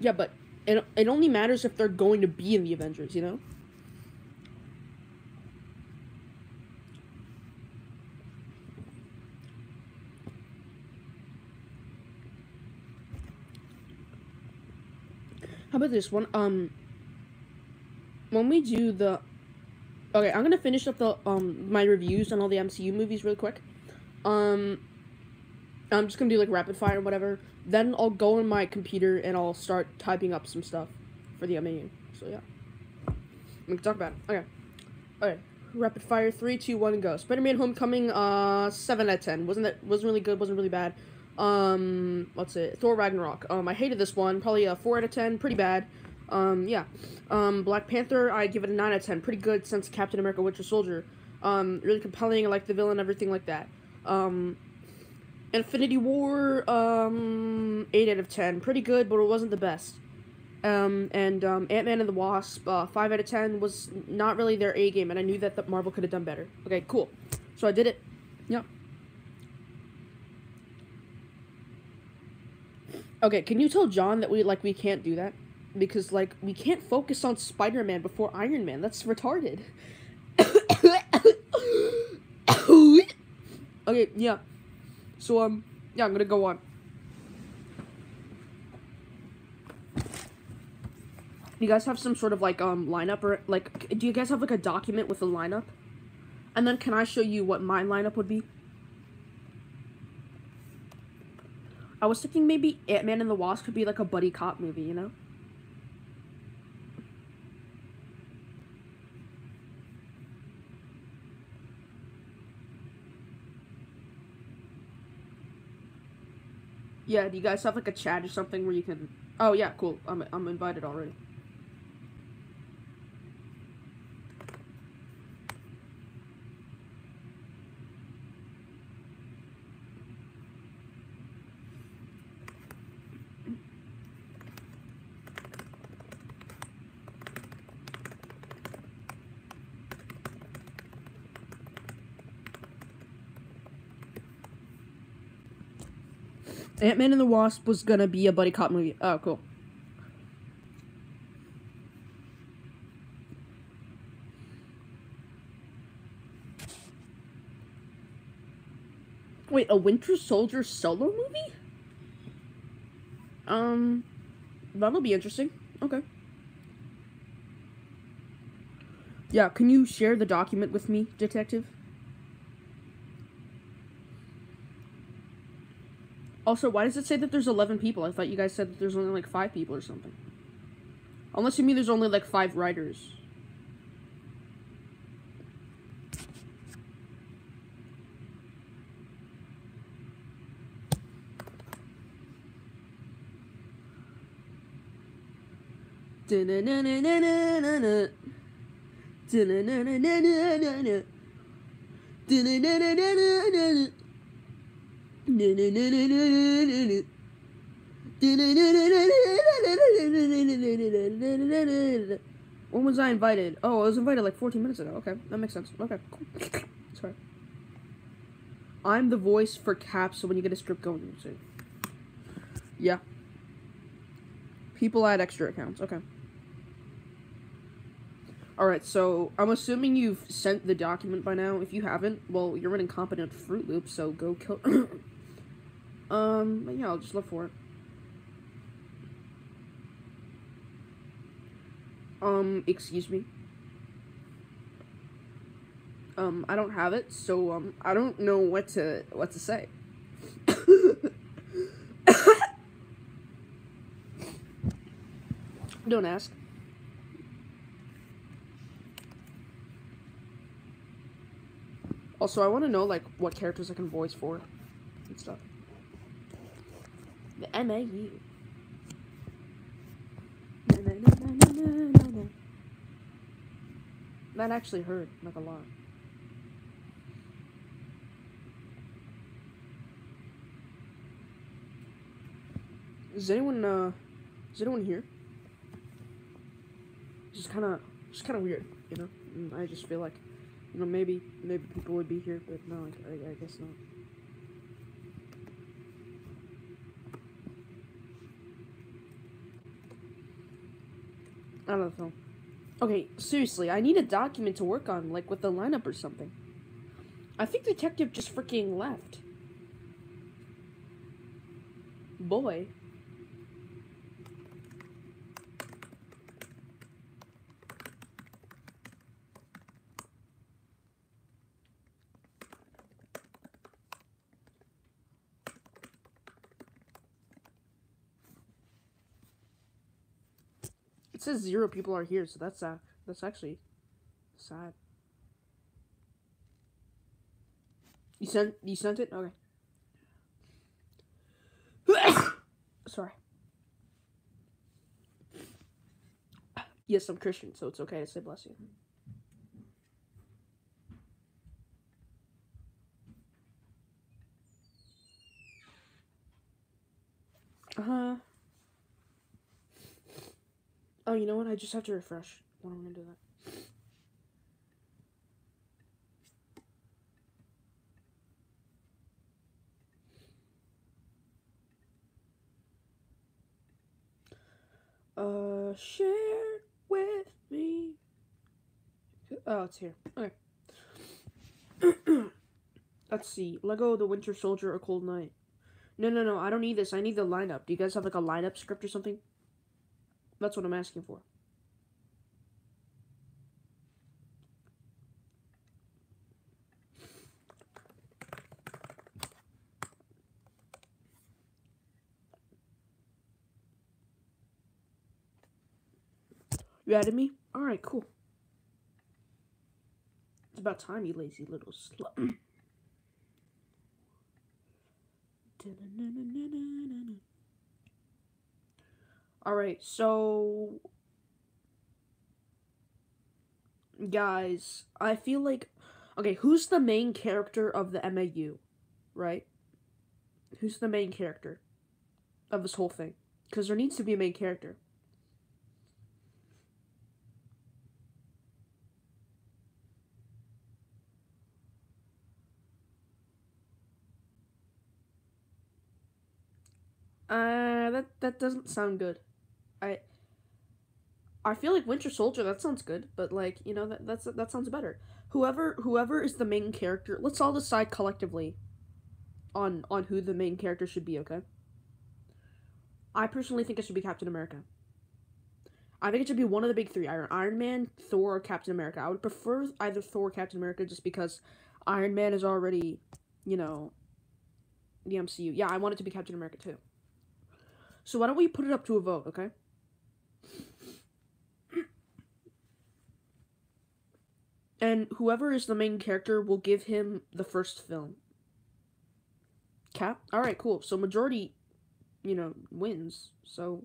Yeah, but it only matters if they're going to be in the Avengers, you know? How about this one? When we do the... Okay, I'm gonna finish up the, my reviews on all the MCU movies really quick. I'm just gonna do, like, rapid fire or whatever. Then I'll go on my computer and I'll start typing up some stuff for the MCU. So, yeah. We can talk about it. Okay. Okay. Rapid fire. 3, 2, 1, go. Spider-Man Homecoming, 7 out of 10. Wasn't really good, wasn't really bad. What's it? Thor Ragnarok. I hated this one. Probably a 4 out of 10. Pretty bad. Yeah. Black Panther, I give it a 9 out of 10. Pretty good since Captain America Winter Soldier. Really compelling. I like the villain, everything like that. Infinity War, 8 out of 10. Pretty good, but it wasn't the best. Ant-Man and the Wasp, 5 out of 10 was not really their A game, and I knew that Marvel could have done better. Okay, cool. So I did it. Yep. Okay, can you tell John that we can't do that? Because, like, we can't focus on Spider-Man before Iron Man. That's retarded. Okay, yeah. So, yeah, I'm gonna go on. Do you guys have some sort of, like, lineup, or, like, do you guys have, like, a document with a lineup? And then can I show you what my lineup would be? I was thinking maybe Ant-Man and the Wasp could be, like, a buddy cop movie, you know? Yeah, do you guys have like a chat or something where you can? Oh yeah, cool. I'm invited already. Ant-Man and the Wasp was gonna be a buddy cop movie. Oh, cool. Wait, a Winter Soldier solo movie? That'll be interesting. Okay. Yeah, can you share the document with me, detective? Also, why does it say that there's 11 people? I thought you guys said that there's only like 5 people or something. Unless you mean there's only like 5 writers. When was I invited? Oh, I was invited like 14 minutes ago. Okay, that makes sense. Okay, cool. Sorry. I'm the voice for Cap, so when you get a script going, you see. Yeah. People add extra accounts. Okay. Alright, so I'm assuming you've sent the document by now. If you haven't, well, you're an incompetent Fruit Loop, so go kill... but yeah, I'll just look for it. Excuse me. I don't have it, so, I don't know what to say. Don't ask. Also, I want to know, like, what characters I can voice for and stuff. The MAU. That actually hurt, like, a lot. Is anyone here? Just kind of weird, you know? I just feel like, you know, maybe people would be here, but no, I guess not. I don't know. Okay, seriously, I need a document to work on, like with the lineup or something. I think Detective just freaking left. Boy. It says 0 people are here, so that's actually sad. You sent it? Okay. Sorry. Yes, I'm Christian, so it's okay to say bless you. Oh, you know what? I just have to refresh when I'm gonna do that. Share with me. Oh, it's here. Okay. Let's see. Lego, The Winter Soldier, A Cold Night. No. I don't need this. I need the lineup. Do you guys have like a lineup script or something? That's what I'm asking for. You added me? Alright, cool. It's about time, you lazy little slut. Alright, so guys, I feel like, okay, who's the main character of the MAU, right? Who's the main character of this whole thing? Because there needs to be a main character. That doesn't sound good. I I feel like Winter Soldier, that sounds good, but like, you know, that sounds better. Whoever is the main character, let's all decide collectively on who the main character should be, okay? I personally think it should be Captain America. I think it should be one of the big three, either Iron Man, Thor, or Captain America. I would prefer either Thor or Captain America just because Iron Man is already, you know, the MCU. Yeah, I want it to be Captain America too. So why don't we put it up to a vote, okay? And whoever is the main character will give him the first film. Cap? Alright, cool. So majority, you know, wins. So,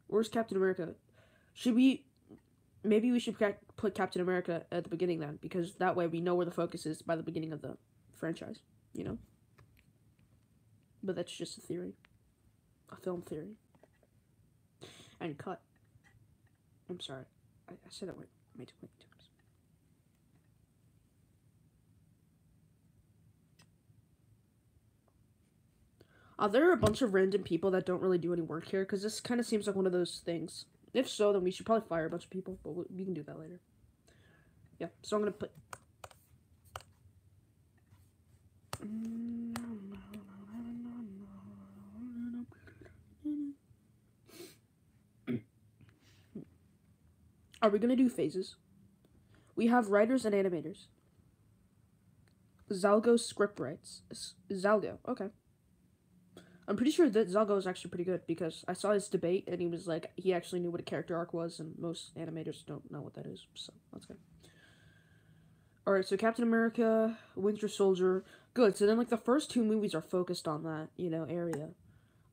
where's Captain America? Should we... Maybe we should put Captain America at the beginning then, because that way we know where the focus is by the beginning of the franchise, you know? But that's just a theory. A film theory. And cut. I'm sorry. I said it way too many times. There are a bunch of random people that don't really do any work here, because this kind of seems like one of those things. If so, then we should probably fire a bunch of people, but we can do that later. Yeah, so I'm going to put... Are we going to do phases? We have writers and animators. Zalgo script writes. Zalgo, okay. I'm pretty sure that Zalgo is actually pretty good because I saw his debate and he was like, he actually knew what a character arc was, and most animators don't know what that is, so that's good. Alright, so Captain America, Winter Soldier, good. So then, like, the first two movies are focused on that, you know, area.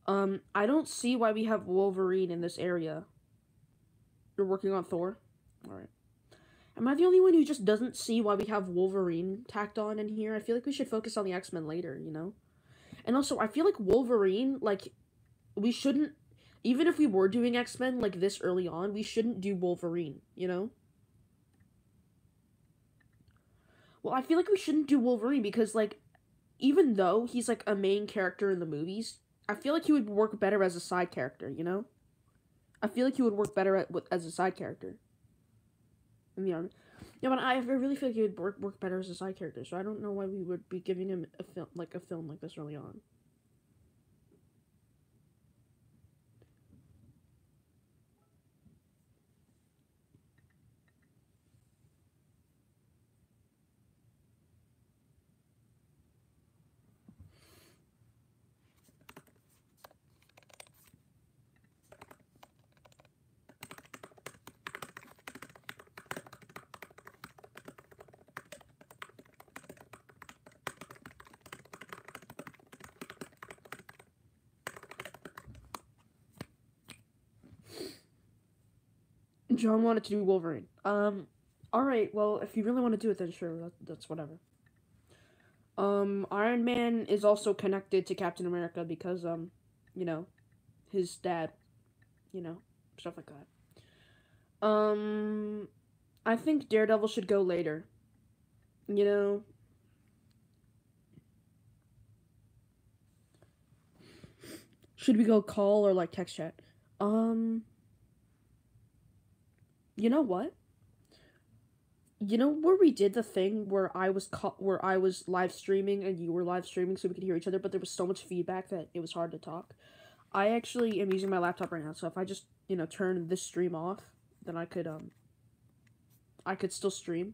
I don't see why we have Wolverine in this area. You're working on Thor? Alright. Am I the only one who just doesn't see why we have Wolverine tacked on in here? I feel like we should focus on the X-Men later, you know? And also, I feel like Wolverine, like, we shouldn't, even if we were doing X-Men, like, this early on, we shouldn't do Wolverine, you know? Well, I feel like we shouldn't do Wolverine because, like, even though he's, like, a main character in the movies, I feel like he would work better as a side character, you know? I feel like he would work better as a side character. In the army. Yeah, but I really feel like he would work better as a side character, so I don't know why we would be giving him a film like this early on. John wanted to do Wolverine. Alright, well, if you really want to do it, then sure, that's whatever. Iron Man is also connected to Captain America because, you know, his dad, you know, stuff like that. I think Daredevil should go later. You know? Should we go call or, like, text chat? You know what? You know where we did the thing where I was live streaming and you were live streaming so we could hear each other, but there was so much feedback that it was hard to talk? I actually am using my laptop right now, so if I just, you know, turn this stream off, then I could still stream.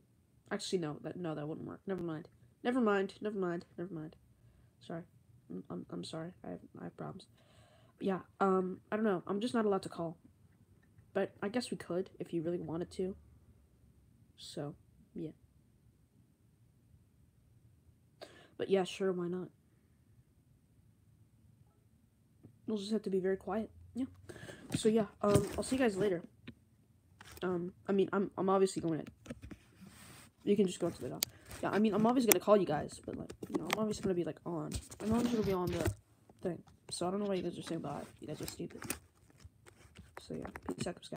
Actually, no, that wouldn't work. Never mind. Sorry. I'm sorry. I have problems. But yeah, I don't know. I'm just not allowed to call. But I guess we could if you really wanted to. So, yeah. But yeah, sure, why not? We'll just have to be very quiet. Yeah. So yeah, I'll see you guys later. I mean, I'm obviously going to. You can just go into the dock. Yeah, I mean, I'm obviously gonna call you guys, but like, you know, I'm obviously gonna be like on. I'm obviously gonna be on the thing. So I don't know why you guys are saying bye. You guys are stupid. So yeah, peace out, guys.